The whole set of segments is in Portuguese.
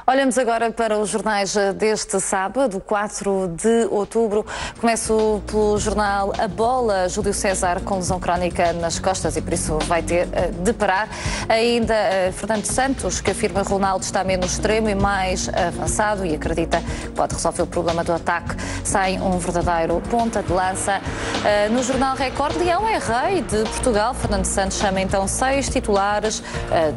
Olhamos agora para os jornais deste sábado, 4 de outubro. Começo pelo jornal A Bola. Júlio César com lesão crónica nas costas e por isso vai ter de parar. Ainda Fernando Santos, que afirma que Ronaldo está menos extremo e mais avançado e acredita que pode resolver o problema do ataque sem um verdadeiro ponta de lança. No jornal Record, Leão é rei de Portugal. Fernando Santos chama então 6 titulares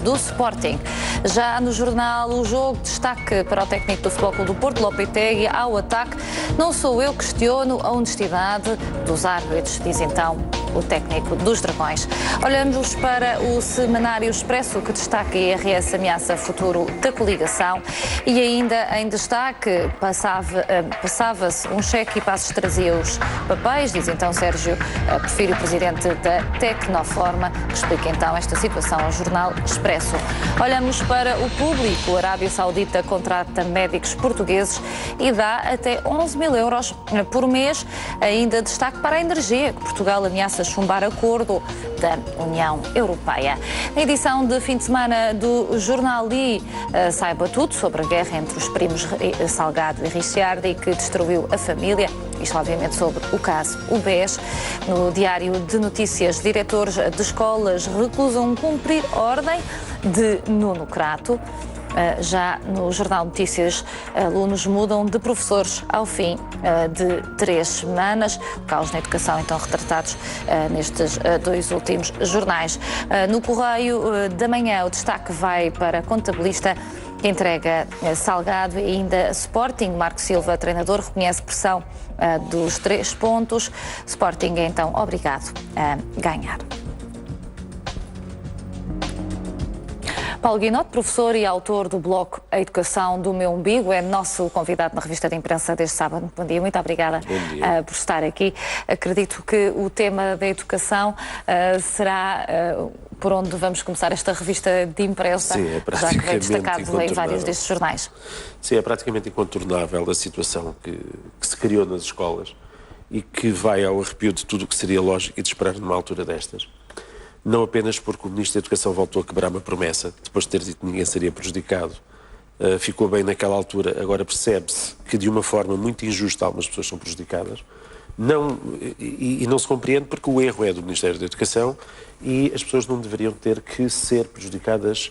do Sporting. Já no jornal O Jogo, destaque para o técnico do Futebol Clube do Porto, Lopetegui, ao ataque. Não sou eu que questiono a honestidade dos árbitros, diz então o técnico dos Dragões. Olhamos para o Semanário Expresso, que destaca a IRS ameaça futuro da coligação. E ainda em destaque, passava-se um cheque e Passos trazia os papéis, diz então Sérgio Porfírio, presidente da Tecnoforma, que explica então esta situação ao jornal Expresso. Olhamos para o Público. A Arábia Saudita contrata médicos portugueses e dá até 11 mil euros por mês. Ainda destaque para a energia, que Portugal ameaça chumbar acordo da União Europeia. Na edição de fim de semana do Jornal I, saiba tudo sobre a guerra entre os primos Salgado e Ricciardi, que destruiu a família. Isto, obviamente, sobre o caso UBS. No Diário de Notícias, diretores de escolas recusam cumprir ordem de Nuno Crato. Já no Jornal Notícias, alunos mudam de professores ao fim de 3 semanas. O caos na educação, então, retratados nestes 2 últimos jornais. No Correio da Manhã, o destaque vai para a contabilista que entrega Salgado e ainda Sporting. Marco Silva, treinador, reconhece pressão dos 3 pontos. Sporting é, então, obrigado a ganhar. Paulo Guinote, professor e autor do blog A Educação do Meu Umbigo, é nosso convidado na revista de imprensa deste sábado. Bom dia, muito obrigada por estar aqui. Acredito que o tema da educação será por onde vamos começar esta revista de imprensa, sim, já que vem destacado em vários destes jornais. Sim, é praticamente incontornável a situação que se criou nas escolas e que vai ao arrepio de tudo o que seria lógico e de esperar numa altura destas. Não apenas porque o Ministro da Educação voltou a quebrar uma promessa, depois de ter dito que ninguém seria prejudicado, ficou bem naquela altura, agora percebe-se que de uma forma muito injusta algumas pessoas são prejudicadas, e não se compreende porque o erro é do Ministério da Educação e as pessoas não deveriam ter que ser prejudicadas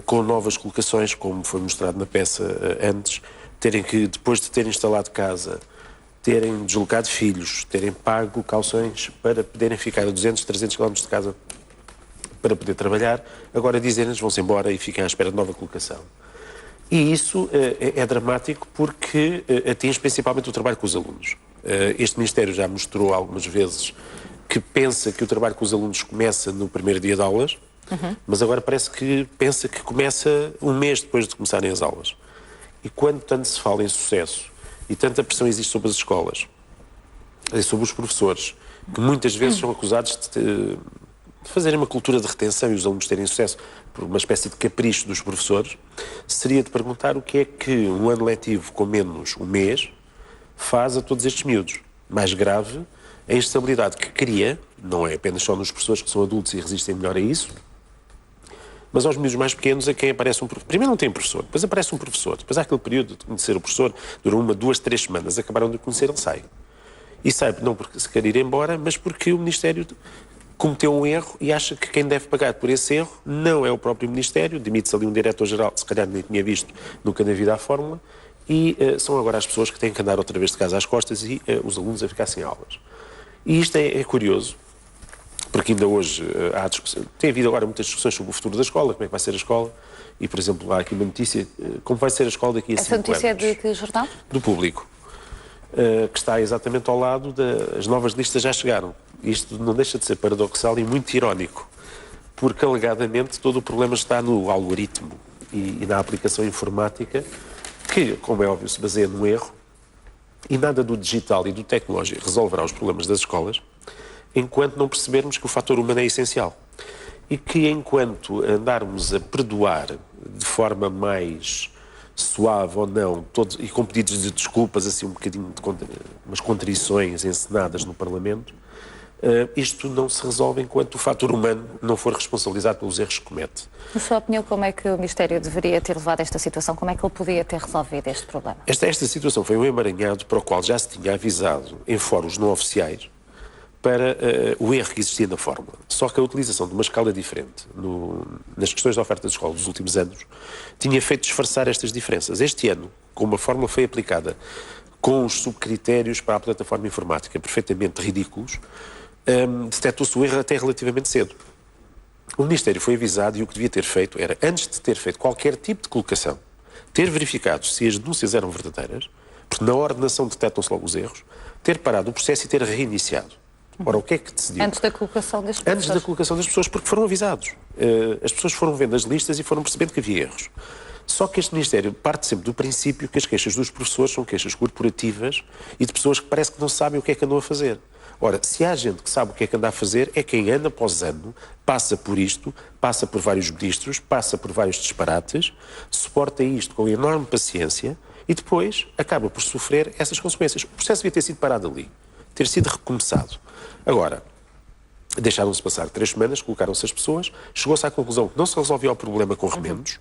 com novas colocações, como foi mostrado na peça antes, terem que, depois de terem instalado casa, terem deslocado filhos, terem pago calções para poderem ficar a 200, 300 km de casa para poder trabalhar, agora dizem-nos vão-se embora e fiquem à espera de nova colocação. E isso é dramático porque atinge principalmente o trabalho com os alunos. Este Ministério já mostrou algumas vezes que pensa que o trabalho com os alunos começa no primeiro dia de aulas, mas agora parece que pensa que começa um mês depois de começarem as aulas. E quando tanto se fala em sucesso e tanta pressão existe sobre as escolas, sobre os professores, que muitas vezes são acusados de fazerem uma cultura de retenção e os alunos terem sucesso por uma espécie de capricho dos professores, seria de perguntar o que é que um ano letivo com menos um mês faz a todos estes miúdos. Mais grave, a instabilidade que cria, não é apenas só nos professores que são adultos e resistem melhor a isso, mas aos miúdos mais pequenos a quem aparece um professor. Primeiro não tem professor, depois aparece um professor, depois há aquele período de conhecer o professor, dura 1, 2, 3 semanas, acabaram de conhecer, ele sai. E sai não porque se quer ir embora, mas porque o Ministério cometeu um erro e acha que quem deve pagar por esse erro não é o próprio Ministério, demite-se ali um diretor-geral que se calhar nem tinha visto nunca na vida a fórmula, e são agora as pessoas que têm que andar outra vez de casa às costas e os alunos a ficar sem aulas. E isto é curioso, porque ainda hoje há discussão, tem havido agora muitas discussões sobre o futuro da escola, como é que vai ser a escola, e por exemplo há aqui uma notícia, como vai ser a escola daqui a 5 anos. Essa notícia é de que jornal? Do Público, que está exatamente ao lado das novas listas já chegaram. Isto não deixa de ser paradoxal e muito irónico, porque alegadamente todo o problema está no algoritmo e na aplicação informática, que, como é óbvio, se baseia num erro, e nada do digital e do tecnológico resolverá os problemas das escolas, enquanto não percebermos que o fator humano é essencial. E que enquanto andarmos a perdoar de forma mais suave ou não, e com pedidos de desculpas, assim um bocadinho de umas contrições encenadas no Parlamento, isto não se resolve enquanto o fator humano não for responsabilizado pelos erros que comete. Na sua opinião, como é que o Ministério deveria ter levado esta situação? Como é que ele podia ter resolvido este problema? Esta situação foi um emaranhado para o qual já se tinha avisado em fóruns não oficiais para o erro que existia na fórmula. Só que a utilização de uma escala diferente nas questões da oferta de escola dos últimos anos tinha feito disfarçar estas diferenças. Este ano, como a fórmula foi aplicada com os subcritérios para a plataforma informática perfeitamente ridículos, detectou-se o erro até relativamente cedo. O Ministério foi avisado e o que devia ter feito era, antes de ter feito qualquer tipo de colocação, ter verificado se as denúncias eram verdadeiras, porque na ordenação detectam-se logo os erros, ter parado o processo e ter reiniciado. Ora, o que é que decidiu? Antes da colocação das pessoas. Antes da colocação das pessoas, porque foram avisados. As pessoas foram vendo as listas e foram percebendo que havia erros. Só que este Ministério parte sempre do princípio que as queixas dos professores são queixas corporativas e de pessoas que parece que não sabem o que é que andam a fazer. Ora, se há gente que sabe o que é que anda a fazer, é quem ano após ano passa por isto, passa por vários ministros, passa por vários disparates, suporta isto com enorme paciência e depois acaba por sofrer essas consequências. O processo devia ter sido parado ali, ter sido recomeçado. Agora, deixaram-se passar 3 semanas, colocaram-se as pessoas, chegou-se à conclusão que não se resolvia o problema com remendos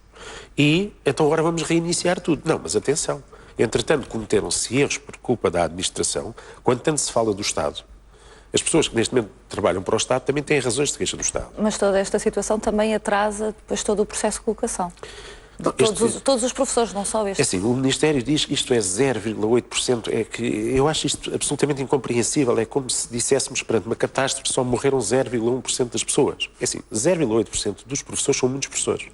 e então agora vamos reiniciar tudo. Não, mas atenção, entretanto cometeram-se erros por culpa da administração, quando tanto se fala do Estado. As pessoas que neste momento trabalham para o Estado também têm razões de queixa do Estado. Mas toda esta situação também atrasa depois todo o processo de colocação. Não, Todos os professores, não só este. É assim, o Ministério diz que isto é 0,8%, é que eu acho isto absolutamente incompreensível, é como se disséssemos perante uma catástrofe só morreram 0,1% das pessoas. É assim, 0,8% dos professores são muitos professores.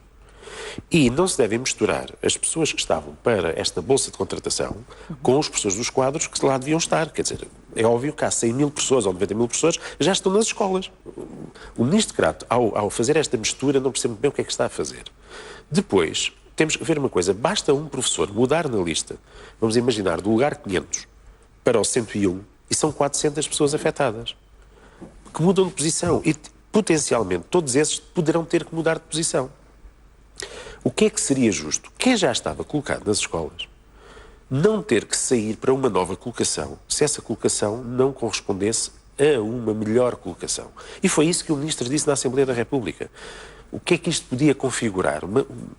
E não se devem misturar as pessoas que estavam para esta bolsa de contratação com os professores dos quadros que lá deviam estar. Quer dizer, é óbvio que há 100 mil pessoas ou 90 mil pessoas já estão nas escolas. O Ministro Crato, ao fazer esta mistura, não percebe bem o que é que está a fazer. Depois, temos que ver uma coisa, basta um professor mudar na lista, vamos imaginar, do lugar 500 para o 101, e são 400 pessoas afetadas, que mudam de posição, e potencialmente todos esses poderão ter que mudar de posição. O que é que seria justo? Quem já estava colocado nas escolas não ter que sair para uma nova colocação, se essa colocação não correspondesse a uma melhor colocação. E foi isso que o Ministro disse na Assembleia da República. O que é que isto podia configurar?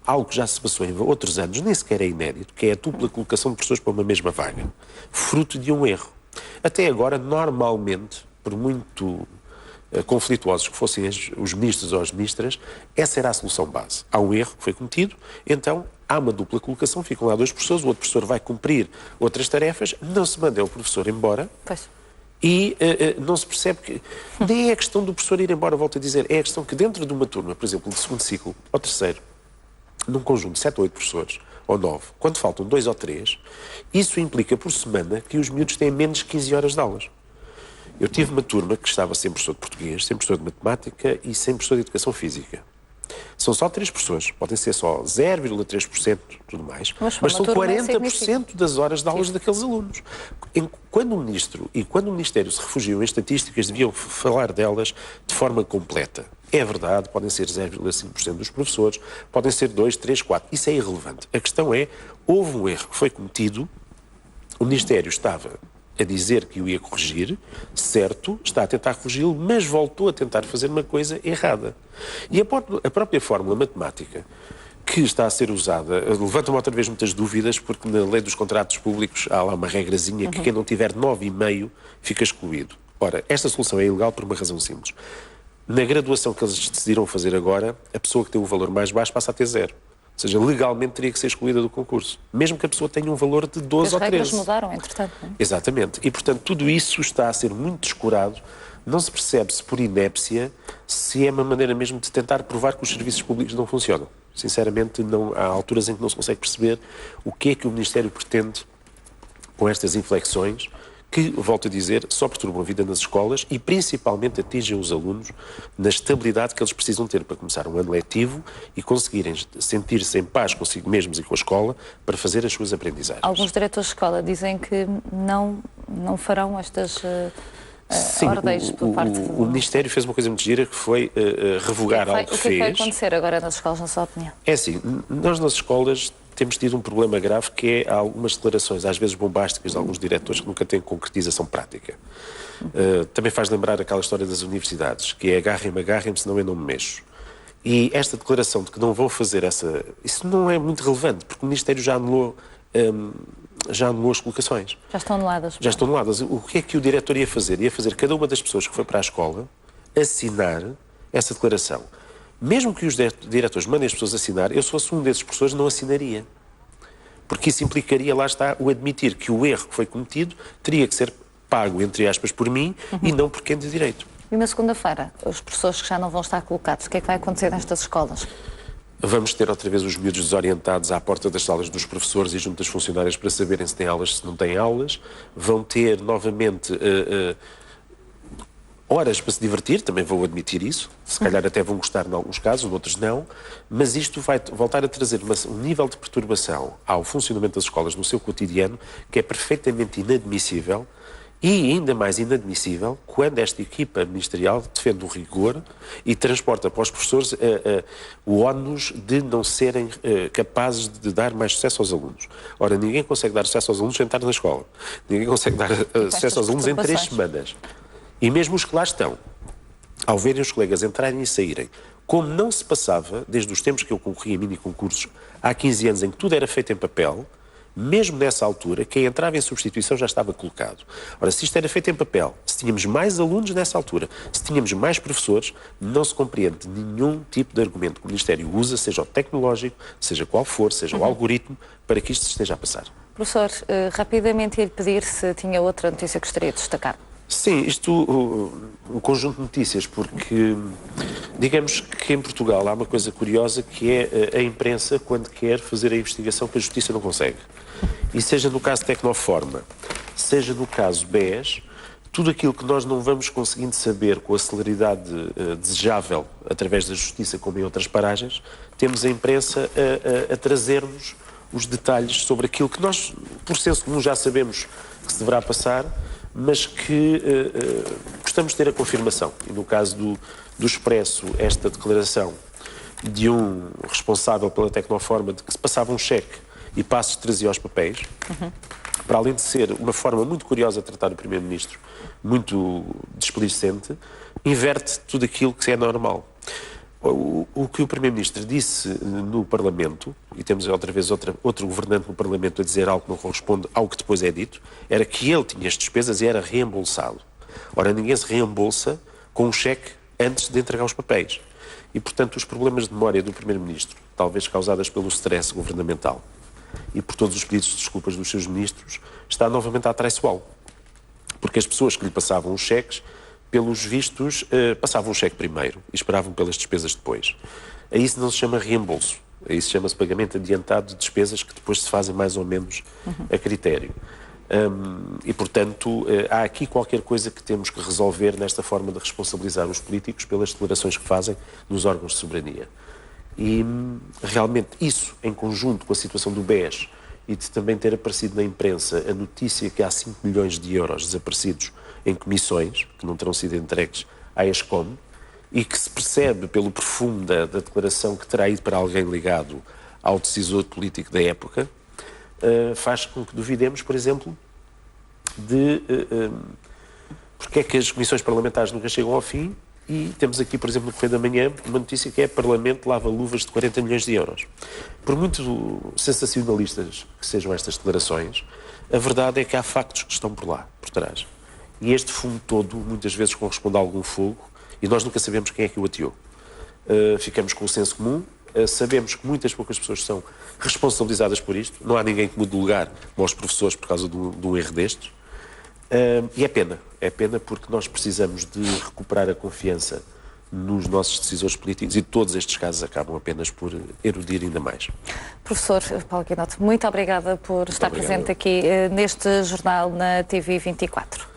Algo que já se passou em outros anos, nem sequer é inédito, que é a dupla colocação de pessoas para uma mesma vaga, fruto de um erro. Até agora, normalmente, por muito conflituosos que fossem os ministros ou as ministras, essa era a solução base. Há um erro que foi cometido, então há uma dupla colocação, ficam lá 2 professores, o outro professor vai cumprir outras tarefas, não se manda o professor embora. Pois. E não se percebe que... Nem é a questão do professor ir embora, volto a dizer, é a questão que dentro de uma turma, por exemplo, de segundo ciclo ou terceiro, num conjunto de 7 ou 8 professores, ou 9, quando faltam 2 ou 3, isso implica por semana que os miúdos têm menos de 15 horas de aulas. Eu tive uma turma que estava sem professor de português, sem professor de matemática e sem professor de educação física. São só 3 pessoas, podem ser só 0,3% tudo mais, mas são 40% das horas de aulas daqueles alunos. Quando o Ministro e quando o Ministério se refugiam em estatísticas, deviam falar delas de forma completa. É verdade, podem ser 0,5% dos professores, podem ser 2, 3, 4. Isso é irrelevante. A questão é, houve um erro que foi cometido, o Ministério estava a dizer que o ia corrigir, certo, está a tentar corrigi-lo, mas voltou a tentar fazer uma coisa errada. E a própria fórmula matemática que está a ser usada, levanta-me outra vez muitas dúvidas, porque na lei dos contratos públicos há lá uma regrazinha que quem não tiver 9,5 fica excluído. Ora, esta solução é ilegal por uma razão simples. Na graduação que eles decidiram fazer agora, a pessoa que tem o valor mais baixo passa a ter 0. Ou seja, legalmente teria que ser excluída do concurso. Mesmo que a pessoa tenha um valor de 12 ou 13. As regras mudaram, entretanto. Não é? Exatamente. E, portanto, tudo isso está a ser muito descurado. Não se percebe se por inépcia, se é uma maneira mesmo de tentar provar que os serviços públicos não funcionam. Sinceramente, há alturas em que não se consegue perceber o que é que o Ministério pretende com estas inflexões que, volto a dizer, só perturbam a vida nas escolas e principalmente atingem os alunos na estabilidade que eles precisam ter para começar um ano letivo e conseguirem sentir-se em paz consigo mesmos e com a escola para fazer as suas aprendizagens. Alguns diretores de escola dizem que não farão estas ordens por parte do... O Ministério fez uma coisa muito gira que foi revogar algo que fez. O que vai acontecer agora nas escolas, na sua opinião? É assim, nós nas escolas temos tido um problema grave que é algumas declarações, às vezes bombásticas, de alguns diretores que nunca têm concretização prática. Também faz lembrar aquela história das universidades, que é agarrem-me, senão eu não me mexo. E esta declaração de que não vão fazer isso não é muito relevante, porque o Ministério já anulou as colocações. Já estão anuladas. Já estão anuladas. O que é que o diretor ia fazer? Ia fazer cada uma das pessoas que foi para a escola assinar essa declaração. Mesmo que os diretores mandem as pessoas assinar, eu se fosse um desses professores não assinaria. Porque isso implicaria, lá está, o admitir que o erro que foi cometido teria que ser pago, entre aspas, por mim e não por quem de direito. E na segunda-feira, os professores que já não vão estar colocados, o que é que vai acontecer nestas escolas? Vamos ter outra vez os miúdos desorientados à porta das salas dos professores e junto das funcionárias para saberem se têm aulas, se não têm aulas. Vão ter novamente horas para se divertir, também vou admitir isso. Se calhar até vão gostar em alguns casos, noutros não. Mas isto vai voltar a trazer um nível de perturbação ao funcionamento das escolas no seu cotidiano que é perfeitamente inadmissível. E ainda mais inadmissível quando esta equipa ministerial defende o rigor e transporta para os professores o ónus de não serem capazes de dar mais sucesso aos alunos. Ora, ninguém consegue dar sucesso aos alunos sem estar na escola. Ninguém consegue dar sucesso aos alunos em 3 semanas. E mesmo os que lá estão, ao verem os colegas entrarem e saírem, como não se passava, desde os tempos que eu concorri a mini-concursos, há 15 anos em que tudo era feito em papel, mesmo nessa altura, quem entrava em substituição já estava colocado. Ora, se isto era feito em papel, se tínhamos mais alunos nessa altura, se tínhamos mais professores, não se compreende nenhum tipo de argumento que o Ministério usa, seja o tecnológico, seja qual for, seja o algoritmo, para que isto se esteja a passar. Professor, rapidamente ia-lhe pedir se tinha outra notícia que gostaria de destacar. Sim, o conjunto de notícias, porque digamos que em Portugal há uma coisa curiosa que é a imprensa, quando quer fazer a investigação que a Justiça não consegue. E seja no caso Tecnoforma, seja no caso BES, tudo aquilo que nós não vamos conseguindo saber com a celeridade desejável através da Justiça, como em outras paragens, temos a imprensa a trazer-nos os detalhes sobre aquilo que nós, por senso comum, já sabemos que se deverá passar, mas que gostamos de ter a confirmação. E no caso do Expresso, esta declaração de um responsável pela Tecnoforma de que se passava um cheque e Passos trazia os papéis, para além de ser uma forma muito curiosa de tratar o Primeiro-Ministro, muito desplicente, inverte tudo aquilo que é normal. O que o Primeiro-Ministro disse no Parlamento, e temos outra vez outro governante no Parlamento a dizer algo que não corresponde ao que depois é dito, era que ele tinha as despesas e era reembolsado. Ora, ninguém se reembolsa com um cheque antes de entregar os papéis. E, portanto, os problemas de memória do Primeiro-Ministro, talvez causadas pelo stress governamental e por todos os pedidos de desculpas dos seus ministros, está novamente a traiçoá-lo. Porque as pessoas que lhe passavam os cheques, pelos vistos, passavam o cheque primeiro e esperavam pelas despesas depois. A isso não se chama reembolso. A isso chama-se pagamento adiantado de despesas que depois se fazem mais ou menos a critério. E, portanto, há aqui qualquer coisa que temos que resolver nesta forma de responsabilizar os políticos pelas declarações que fazem nos órgãos de soberania. E, realmente, isso, em conjunto com a situação do BES e de também ter aparecido na imprensa a notícia que há 5 milhões de euros desaparecidos em comissões, que não terão sido entregues à ESCOM, e que se percebe pelo perfume da declaração que terá ido para alguém ligado ao decisor político da época, faz com que duvidemos, por exemplo, de porque é que as comissões parlamentares nunca chegam ao fim, e temos aqui, por exemplo, no Correio da Manhã, uma notícia que é Parlamento lava luvas de 40 milhões de euros. Por muito sensacionalistas que sejam estas declarações, a verdade é que há factos que estão por lá, por trás. E este fumo todo, muitas vezes, corresponde a algum fogo, e nós nunca sabemos quem é que o ateou. Ficamos com o senso comum, sabemos que muitas poucas pessoas são responsabilizadas por isto, não há ninguém que mude de lugar, como os professores, por causa de um erro destes. E é pena porque nós precisamos de recuperar a confiança nos nossos decisores políticos e todos estes casos acabam apenas por erudir ainda mais. Professor Paulo Guinot, muito obrigada por estar presente aqui neste jornal na TV 24.